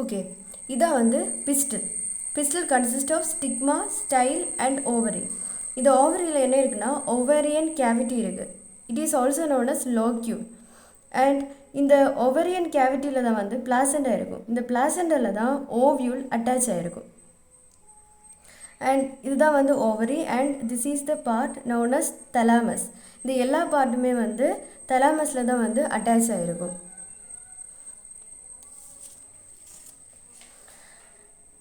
Okay, இதான் வந்து pistil. Pistil consists of stigma, style and ovary. இந்த ஓவரியில் என்ன இருக்குன்னா ovarian cavity இருக்கு. It is also known as locule. And இந்த ovarian cavityல தான் வந்து placenta இருக்கும். இந்த placentaல தான் ovule attach ஆயிருக்கும். And இதுதான் வந்து ovary and this is the part known as thalamus. இந்த எல்லா பார்ட்டுமே வந்து thalamusல தான் வந்து attach ஆயிருக்கும்.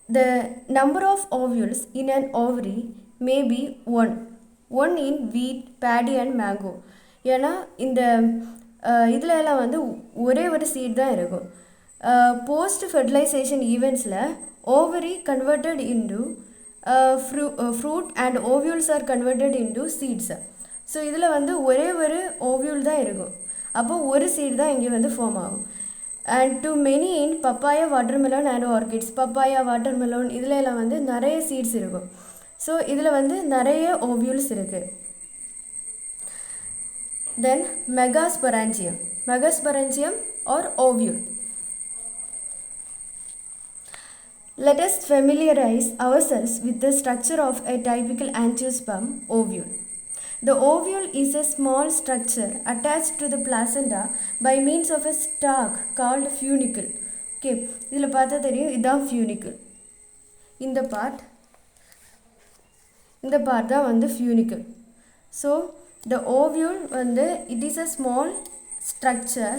The number of ovules in an ovary may be 1 in wheat, paddy and mango. ஏன்னா இந்த இதில் எல்லாம் வந்து ஒரே ஒரு சீட் தான் இருக்கும். போஸ்ட் ஃபெர்டிலைசேஷன் ஈவெண்ட்ஸில் ovary converted into fruit and ovules are converted into seeds. So இதில் வந்து ஒரே ஒரு ஓவியூல் தான் இருக்கும். அப்போது ஒரு சீட் தான் இங்கே வந்து ஃபார்ம் ஆகும். And to many in papaya, watermelon and orchids. Papaya, watermelon இதில் எல்லாம் வந்து நிறைய சீட்ஸ் இருக்கும். ஸோ இதில் வந்து நிறைய ஓவியூல்ஸ் இருக்குது. Then megasporangium. Megasporangium or ovule. Let us familiarize ourselves with the structure of a typical angiosperm ovule. The ovule is a small structure attached to the placenta by means of a stalk called funicle. Okay, இதில் பார்த்தா தெரியும் இதுதான் funicle. இந்த part தான் வந்து funicle. So the ovule வந்து it is a small structure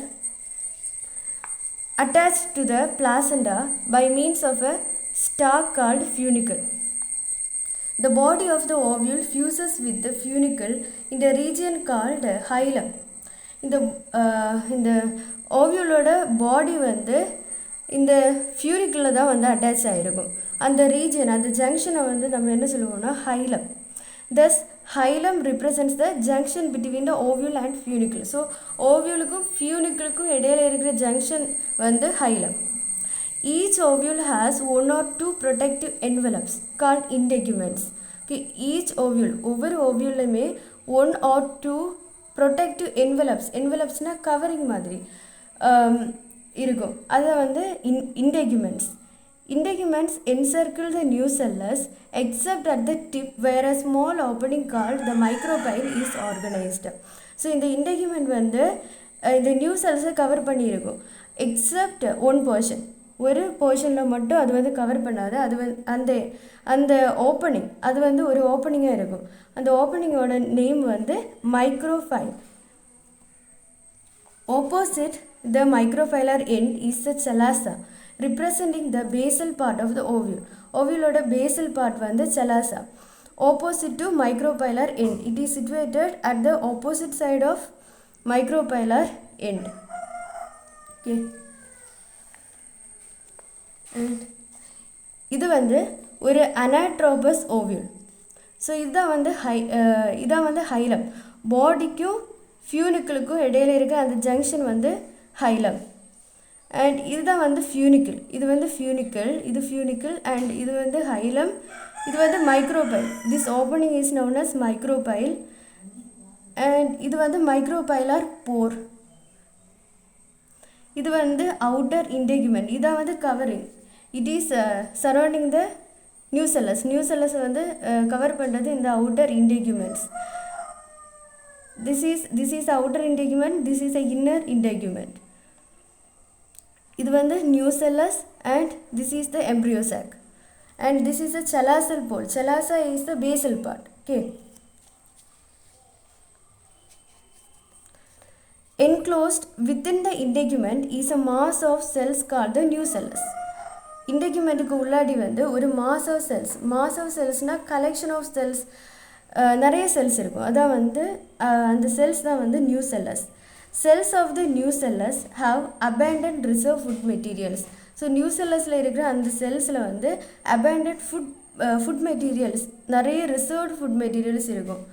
attached to the placenta by means of a stalk called funicle. The body of the ovule fuses with the funicle in the region called hilum. இந்த ஓவியூலோட பாடி வந்து இந்த ஃபியூனிக்கில் தான் வந்து attach ஆகிருக்கும். அந்த region, அந்த ஜங்ஷனை வந்து நம்ம என்ன சொல்லுவோம்னா ஹைலம். Thus, hilum represents the junction between the ovule and funicle. So ஓவியூலுக்கும் ஃபியூனிக்கிளுக்கும் இடையில இருக்கிற ஜங்ஷன் வந்து ஹைலம். Each ovule has 1 or 2 protective envelopes called integuments. Okay, each ovule, ஒவ்வொரு ஓவியூலையுமே 1 or 2 protective envelopes. Envelopesனா கவரிங் மாதிரி இருக்கும். அதை வந்து integuments. Integuments encircle the nucellus except at the tip where a small opening called the micropyle is organized. So இந்த integument வந்து இந்த நியூசெல்ஸை cover பண்ணியிருக்கும். Accept one portion, ஒரு போர்ஷனில் மட்டும் அது வந்து கவர் பண்ணாது. அது வந்து அந்த ஓப்பனிங், அது வந்து ஒரு ஓப்பனிங்காக இருக்கும். அந்த ஓப்பனிங்கோட நேம் வந்து மைக்ரோஃபைல். Opposite the microphylar end is the chalaza, representing the basal part of the ovule. Ovuleோட basal part வந்து chalaza. Opposite to microphylar end, it is situated at the opposite side of microphylar end. Okay. இது வந்து ஒரு anatropous ovule. So இதுதான் வந்து ஹைலம். பாடிக்கும் ஃபியூனிக்கிளுக்கும் இடையில இருக்க அந்த junction வந்து ஹைலம். அண்ட் இதுதான் வந்து ஃபியூனிக்கிள். இது வந்து ஃபியூனிக்கிள், இது ஃபியூனிக்கிள் அண்ட் இது வந்து ஹைலம். இது வந்து micropyle. This opening is known as micropyle. And இது வந்து மைக்ரோபைலார் போர். இது வந்து அவுட்டர் இன்டெகுமெண்ட். இதான் வந்து covering. It is surrounding the nucellus. நியூசெல்லஸை வந்து கவர் பண்ணுறது இந்த outer integuments. This is outer integument, this is a inner integument. இது வந்து nucellus and this is the embryo sac. And this is a chalazal pole. Chalaza is the basal part. Okay. Enclosed within the integument is a mass of cells called the nucellus. இன்டெகுமெண்ட்டுக்கு உள்ளாடி வந்து ஒரு mass of cells. Mass of செல்ஸ்னால் collection of cells, நிறைய cells இருக்கும். அதான் வந்து அந்த செல்ஸ் தான் வந்து nucellus. Cells of the nucellus have abundant reserve food materials. So நியூசெல்லஸில் இருக்கிற அந்த செல்ஸில் வந்து அபேண்டன்ட் ஃபுட் மெட்டீரியல்ஸ், நிறைய ரிசர்வ்டு ஃபுட் மெட்டீரியல்ஸ் இருக்கும்.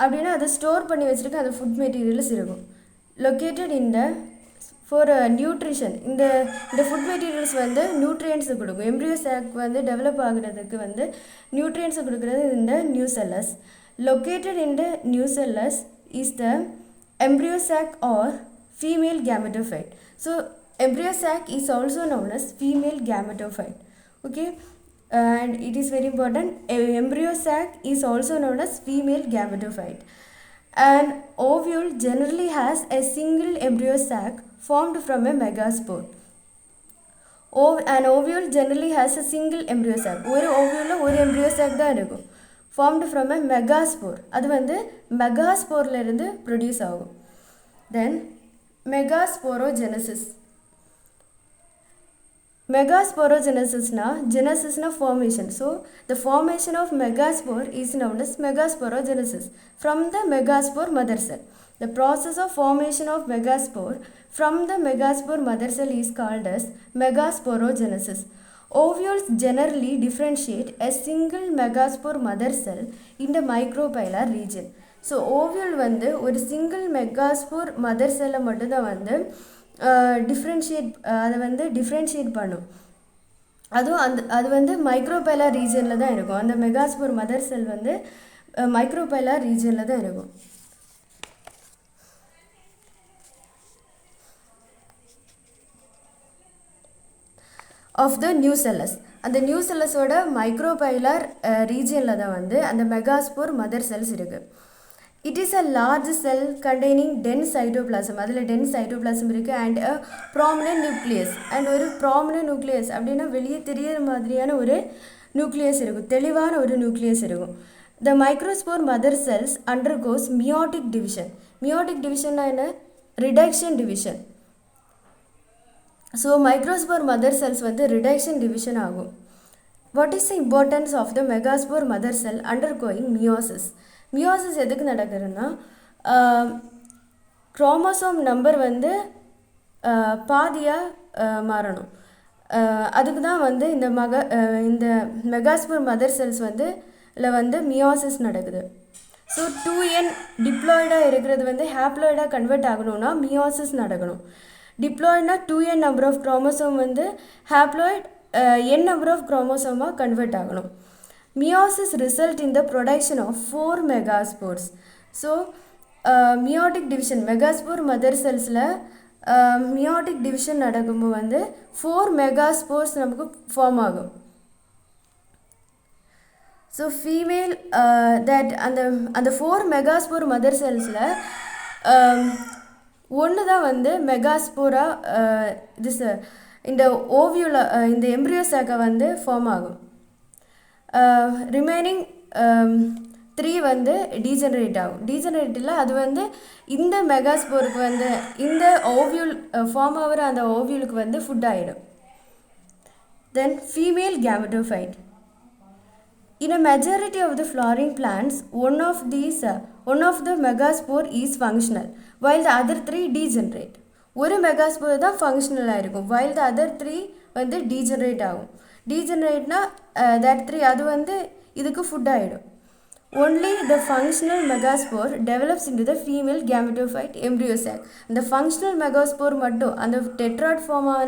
அப்படின்னா அதை ஸ்டோர் பண்ணி வச்சுருக்க அந்த ஃபுட் மெட்டீரியல்ஸ் இருக்கும். Located in the for nutrition. இந்த ஃபுட் மெட்டீரியல்ஸ் வந்து நியூட்ரியன்ஸை கொடுக்கும். எம்ப்ரியோசாக் வந்து டெவலப் ஆகுறதுக்கு வந்து நியூட்ரியன்ஸை கொடுக்குறது இந்த nucellus. Located in the nucellus is the embryo sac or female gametophyte. So embryo sac is also known as female gametophyte. Okay, and it is very important. Embryo sac is also known as female gametophyte. An ovule generally has a single embryo sac formed from a megaspore. An ovule generally has a single embryo sac. ஒரு ovule ஒரு embryo sac தான் இருக்கும். Formed from a megaspore. அது வந்து megaspore ல இருந்து produce ஆகும். Then megasporogenesis. Megasporogenesis na genesis na formation. So the formation of megaspore is known as megasporogenesis from the megaspore mother cell. The process of formation of megaspore from the megaspore mother cell is called as megasporogenesis. Ovules generally differentiate a single megaspore mother cell in the micropylar region. So ovule வந்து ஒரு single megaspore mother cell மட்டும் தான் வந்து differentiate பண்ணும். அது வந்து micropylar regionல தான் இருக்கும். அந்த megaspore mother cell வந்து micropylar regionல தான் இருக்கும். Of the nucellus. அந்த nucellus-ஓட micropylar regionல தான் வந்து அந்த megaspore mother cells இருக்கு. It is a large cell containing dense cytoplasm. அதில் dense cytoplasm இருக்கு and a prominent nucleus. And ஒரு prominent nucleus அப்படின்னா வெளியே தெரியற மாதிரியான ஒரு nucleus இருக்கும். தெளிவான ஒரு nucleus இருக்கும். The microspore mother cells undergoes meiotic division. Meiotic division என்ன? Reduction division. So microspore mother cells வந்து reduction division ஆகும். What is the importance of the megaspore mother cell undergoing meiosis? Meiosis எதுக்கு நடக்குதுன்னா chromosome number வந்து பாதியாக மாறணும். அதுக்கு தான் வந்து இந்த மெகாஸ்போர் மதர் செல்ஸ் வந்து மியோசிஸ் நடக்குது. ஸோ 2n டிப்ளாய்டாக இருக்கிறது வந்து ஹேப்ளாய்டாக கன்வெர்ட் ஆகணும்னா மியோசிஸ் நடக்கணும். டிப்ளாய்ட்னா 2n நம்பர் ஆஃப் குரோமோசோம் வந்து ஹேப்ளாய்ட் n நம்பர் ஆஃப் குரோமோசோமாக கன்வெர்ட் ஆகணும். Meiosis result in the production of 4 megaspores. So meiotic division megaspore mother cells la meiotic division நடக்கும்போது வந்து 4 megaspores நமக்கு form ஆகும். So female that அந்த 4 megaspore mother cells la ஒன்று தான் வந்து மெகாஸ்போரா இந்த ஓவியூல இந்த எம்ப்ரியோ சாக்கை வந்து ஃபார்ம் ஆகும். ரிமைனிங் 3 வந்து டீஜெனரேட் ஆகும். டீஜெனரேட்டில் அது வந்து இந்த மெகாஸ்போருக்கு வந்து இந்த ஓவியூல் ஃபார்ம் ஆகிற அந்த ஓவியூலுக்கு வந்து ஃபுட் ஆகிடும். தென் female gametophyte. In a majority of the flowering plants, one of the megaspore is functional, while the other 3 degenerate. ஒரு மெகாஸ்போர் தான் ஃபங்க்ஷனலாக இருக்கும், while the other 3 வந்து டீஜெனரேட் ஆகும். டீஜெனரேட்னா that 3 அது வந்து இதுக்கு ஃபுட் ஆகிடும். Only the functional megaspore develops into the female gametophyte embryo sac. அந்த functional megaspore மட்டும் அந்த tetrad form ஆன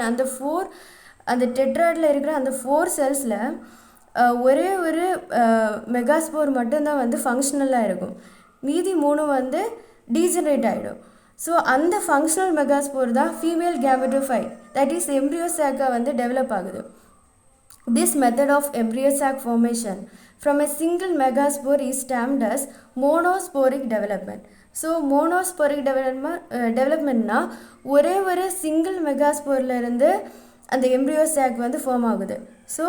அந்த டெட்ராய்டில் இருக்கிற அந்த 4 செல்ஸில் ஒரே ஒரு மெகாஸ்போர் மட்டும்தான் வந்து ஃபங்க்ஷனலாக இருக்கும். மீதி 3 வந்து டீஜெனரேட் ஆகிடும். ஸோ அந்த ஃபங்க்ஷனல் மெகாஸ்போர் தான் female gametophyte, that is embryo சாக்காக வந்து டெவலப் ஆகுது. This method of embryo sac formation from a single megaspore is termed as monosporic development. So monosporic developmentனா ஒரே ஒரு சிங்கிள் மெகாஸ்போரில் இருந்து அந்த எம்ப்ரியோ சாக் வந்து ஃபார்ம் ஆகுது. ஸோ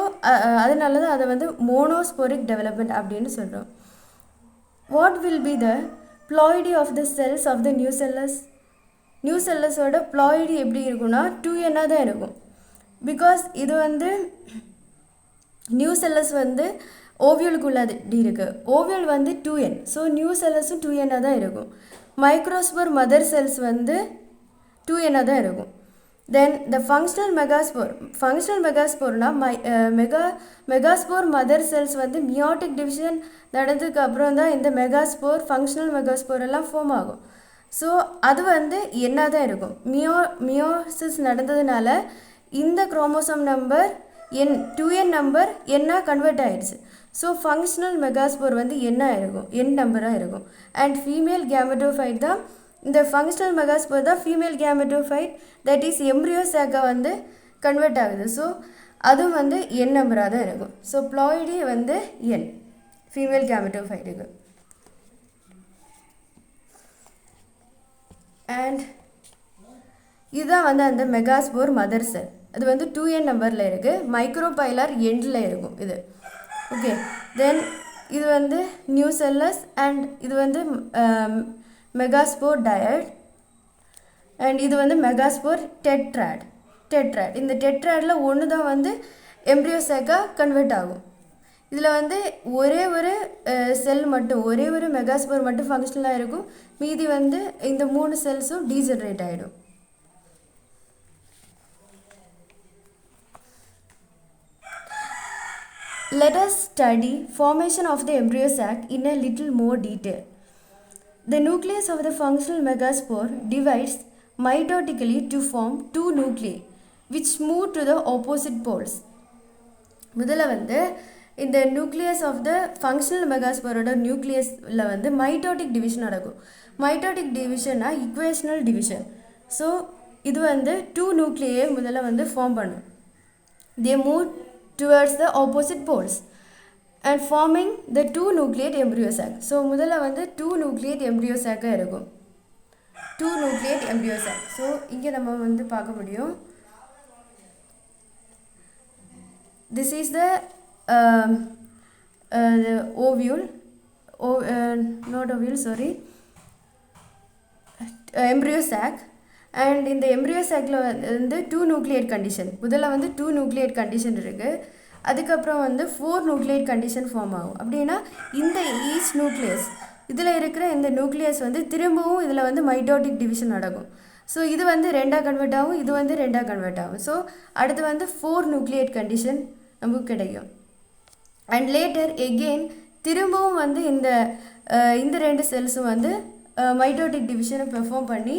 அதனால தான் அதை வந்து மோனோஸ்போரிக் டெவலப்மெண்ட் அப்படின்னு சொல்கிறோம். What will be the ploidy of the cells of the nucellus? நியூசெல்லஸோட ploidy எப்படி இருக்குன்னா 2n தான் இருக்கும். பிகாஸ் இது வந்து நியூசெல்லஸ் வந்து ஓவியலுக்குள்ளது இருக்குது. ஓவியல் வந்து 2n, ஸோ நியூசெல்லஸும் 2n தான் இருக்கும். மைக்ரோஸ்போர் மதர் செல்ஸ் வந்து 2n தான் இருக்கும். தென் த ஃபங்க்ஷனல் மெகாஸ்போர்னா மெகாஸ்போர் மதர் செல்ஸ் வந்து மியோட்டிக் டிவிஷன் நடந்ததுக்கு அப்புறம் தான் இந்த மெகாஸ்போர் ஃபங்க்ஷனல் மெகாஸ்போர் எல்லாம் ஃபார்ம் ஆகும். ஸோ அது வந்து என்ன தான் இருக்கும். மியோசிஸ் நடந்ததுனால இந்த குரோமோசோம் நம்பர் 2n நம்பர் என்ன கன்வெர்ட் ஆகிடுச்சு. ஸோ ஃபங்க்ஷனல் மெகாஸ்போர் வந்து என்ன இருக்கும், n நம்பராக இருக்கும். அண்ட் ஃபீமேல் கேமெட்டோஃபைட் தான் இந்த ஃபங்க்ஷனல் மெகாஸ்போர் தான் female gametophyte that is embryo சாக்கை வந்து கன்வெர்ட் ஆகுது. ஸோ அதுவும் வந்து என் நம்பராக தான் இருக்கும். ஸோ ப்ளாய்டி வந்து என் ஃபீமேல் கேமெட்டோஃபைட்டுக்கு. அண்ட் இதுதான் வந்து அந்த மெகாஸ்போர் மதர் செல். அது வந்து 2n நம்பரில் இருக்குது. மைக்ரோபைலார் எண்டில் இருக்கும் இது. ஓகே, தென் இது வந்து நியூசெல்லஸ் அண்ட் இது வந்து மெகாஸ்போர் டயட் அண்ட் இது வந்து மெகாஸ்போர் டெட்ராட். இந்த டெட்ராடில் ஒன்று தான் வந்து எம்ப்ரியோசாக்காக கன்வெர்ட் ஆகும். இதில் வந்து ஒரே ஒரு செல் மட்டும், ஒரே ஒரு மெகாஸ்போர் மட்டும் ஃபங்க்ஷனலாக இருக்கும். மீதி வந்து இந்த 3 செல்ஸும் டீஜெனரேட் ஆகிடும். Let us study formation of the embryo sac in a little more detail. The nucleus of the functional megaspore divides mitotically to form 2 nuclei which move to the opposite poles. முதல்ல வந்து இந்த nucleus of the functional மெகாஸ்போரோட நியூக்ளியஸில் வந்து mitotic division நடக்கும். Mitotic டிவிஷன்னா equational division. So இது வந்து 2 நியூக்ளியை முதல்ல வந்து ஃபார்ம் பண்ணும். They move towards the opposite poles and forming the 2 nucleate embryo sac. So முதல்ல வந்து 2 nucleate embryo sac இருக்கும். 2 nucleate embryo sac. So இங்கே நம்ம வந்து பார்க்க முடியும். This is the ovule, not ovule, sorry, embryo sac. And இந்த எம்ப்ரியோ சாக்கில் வந்து 2 நியூக்ளியேட் கண்டிஷன். முதல்ல வந்து 2 நியூக்ளியேட் கண்டிஷன் இருக்குது. அதுக்கப்புறம் வந்து 4 நியூக்ளியேட் கண்டிஷன் ஃபார்ம் ஆகும். அப்படின்னா இந்த ஈச் நியூக்ளியஸ் இதில் இருக்கிற இந்த நியூக்ளியஸ் வந்து திரும்பவும் இதில் வந்து மைட்டோட்டிக் டிவிஷன் நடக்கும். ஸோ இது வந்து 2ஆக கன்வெர்ட் ஆகும், இது வந்து 2ஆக கன்வெர்ட் ஆகும். ஸோ அடுத்து வந்து 4 நியூக்ளியேட் கண்டிஷன் நமக்கு கிடைக்கும். அண்ட் லேட்டர் எகெயின் திரும்பவும் வந்து இந்த 2 செல்ஸும் வந்து மைட்டோட்டிக் டிவிஷனை பெர்ஃபார்ம் பண்ணி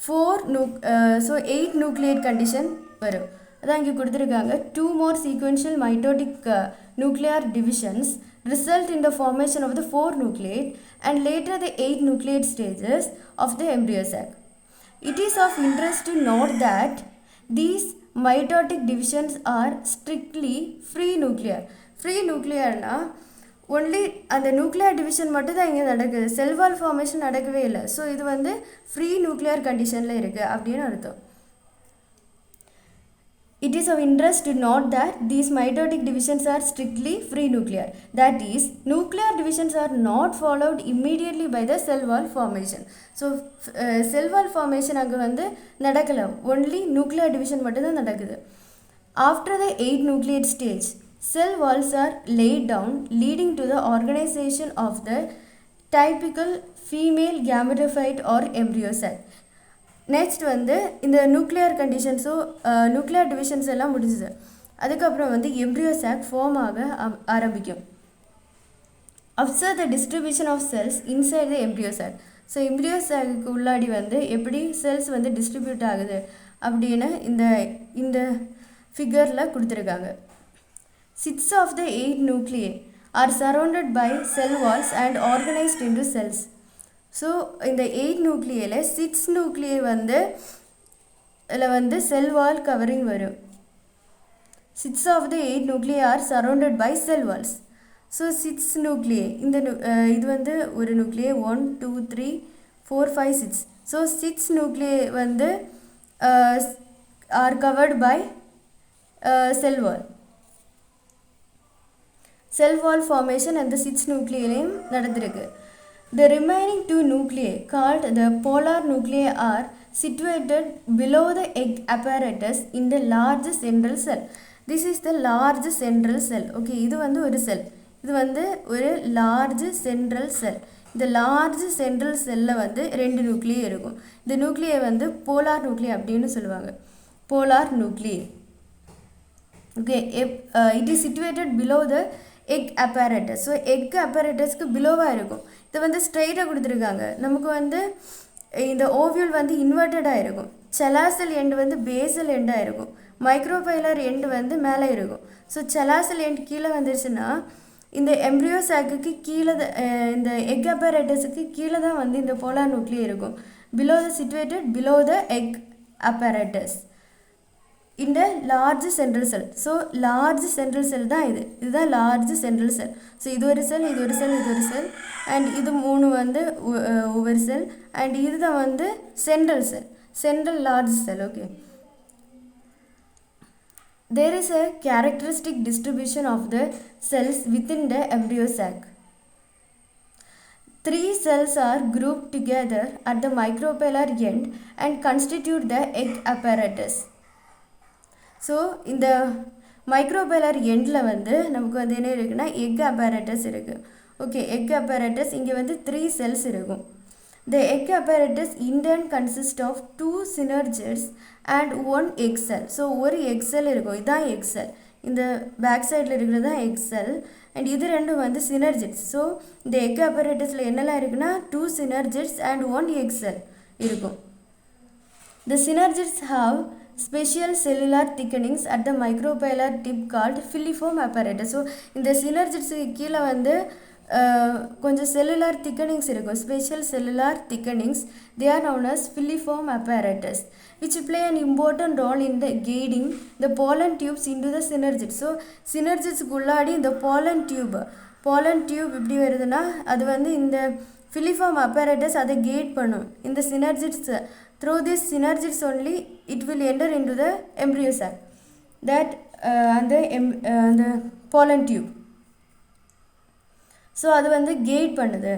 8 நியூக்ளியேட் கண்டிஷன் வரும். அதான் இங்கே கொடுத்துருக்காங்க. 2 more sequential mitotic nuclear divisions result in the formation of the 4 nucleate and later the 8 nucleate stages of the embryo sac. It is of interest to note that these mitotic divisions are strictly free nuclear. Free nuclear na only அந்த nuclear division மட்டும் தான் இங்கே நடக்குது. செல் வால் formation நடக்கவே இல்லை. So இது வந்து free nuclear கண்டிஷனில் இருக்குது அப்படின்னு அர்த்தம். It is of interest to note that these mitotic divisions are strictly free nuclear. That is, nuclear divisions are not followed immediately by the cell wall formation. So, cell wall formation அங்கே வந்து நடக்கலை. only nuclear division மட்டும் தான் நடக்குது. After the 8 nucleate stage, cell walls are laid down, leading to the organization of the typical female gametophyte or embryo sac. Next வந்து இந்த nuclear கண்டிஷன்ஸோ nuclear divisions எல்லாம் முடிஞ்சுது. அதுக்கப்புறம் வந்து எம்ப்ரியோ சாக் ஃபார்ம் ஆக ஆரம்பிக்கும். Observe the distribution of cells inside the embryo sac. So embryo சாக்கு உள்ளாடி வந்து எப்படி செல்ஸ் வந்து டிஸ்ட்ரிபியூட் ஆகுது அப்படின்னு இந்த ஃபிகரில் கொடுத்துருக்காங்க. 6 of the 8 nuclei are surrounded by cell walls and organized into cells. So இந்த 8 நியூக்ளியில் 6 நியூக்ளியை வந்து இதில் வந்து செல் வால் கவரிங் வரும். 6 of the 8 nuclei are surrounded by cell walls. So 6 நியூக்ளியை இது வந்து ஒரு நியூக்ளியை 1 2 3 4 5 6. ஸோ 6 நியூக்ளியை வந்து are covered by cell wall. Cell wall formation and the 6 nucleium நடந்திருக்கு. The remaining 2 nuclei called the polar nuclei are situated below the egg apparatus in the large central cell. This is the large central cell. Okay, இது வந்து ஒரு செல். இது வந்து ஒரு large central cell. இந்த large central cellல வந்து 2 nuclei இருக்கும். இந்த nuclei வந்து polar nuclei அப்படின்னு சொல்லுவாங்க. Polar nuclei. Okay, it is situated below the egg apparatus. So egg apparatusக்கு பிலோவாக இருக்கும். இதை வந்து ஸ்ட்ரைட்டாக கொடுத்துருக்காங்க. நமக்கு வந்து இந்த ஓவியூல் வந்து இன்வெர்ட்டடாக இருக்கும். செலாசல் எண்டு வந்து பேசல் எண்டாக இருக்கும். மைக்ரோபைலர் எண்டு வந்து மேலே இருக்கும். ஸோ செலாசல் எண்டு கீழே வந்துருச்சுன்னா இந்த எம்ப்ரியோ சாக்குக்கு கீழே இந்த எக் apparatusக்கு கீழே தான் வந்து இந்த போலார் நியூக்ளியை இருக்கும். situated below the egg apparatus in the large central cell. So large central cell தான் இதுதான் large central cell. So இது ஒரு cell, இது ஒரு cell, இது ஒரு cell, and இது மூணு வந்து over cell, and இதுதான் வந்து central cell, central large cell. Okay, there is a characteristic distribution of the cells within the embryo sac. 3 cells are grouped together at the micropellar end and constitute the egg apparatus. So in the micropellar endல வந்து நமக்கு வந்து என்ன இருக்குன்னா egg apparatus இருக்கு. Okay, egg apparatus இங்க வந்து 3 cells இருக்கும். The egg apparatus in turn consists of 2 synergids and 1 egg cell. So ஒரு egg cell இருக்கும், இதான் egg cell. இந்த back sideல இருக்கிறது தான் egg cell, and இது ரெண்டும் வந்து synergids. So இந்த egg apparatusல என்னெல்லாம் இருக்குன்னா 2 synergids and 1 egg cell இருக்கும். The synergids have special cellular thickenings at the micropellar tip called filiform apparatus. So இந்த synergids கீழே வந்து கொஞ்சம் cellular thickenings இருக்கும், special cellular thickenings. They are known as filiform apparatus, which play an important role in the guiding the pollen tubes into the synergids. So synergids குள்ளாடி இந்த pollen tube இப்படி வருதுன்னா அது வந்து இந்த filiform apparatus அதை guide பண்ணும். இந்த synergids, through this synergids only it will enter into the embryo sac, that the pollen tube. So அது வந்து guide பண்ணுது.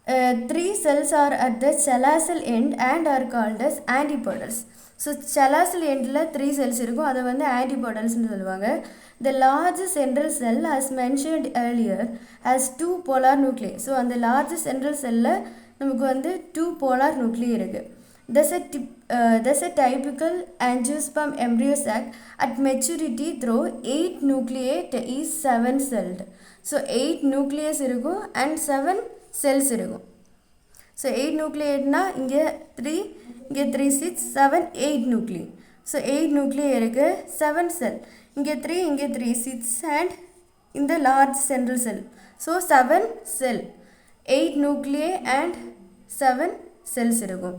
3 cells are at the chalazal end and are called as antipodals. So chalazal endல 3 cells இருக்கும், அதை வந்து antipodals னு சொல்லுவாங்க. The large central cell, as mentioned earlier, has 2 polar nuclei. So அந்த large central cellல நமக்கு வந்து 2 polar nuclei இருக்கு. Thus a typical angiosperm embryo sac at maturity through 8 nuclei is 7 celled. So 8 nucleus இருக்கும் and 7 cells இருக்கும். So 8 nuclei னா இங்கே 3, இங்கே 3, 6, 7, 8 nuclei. So 8 nuclei இருக்கு, 7 cell. இங்கே 3, இங்கே 3, 6, and in the large central cell. So 7 cell, 8 nuclei and 7 cells இருக்கும்.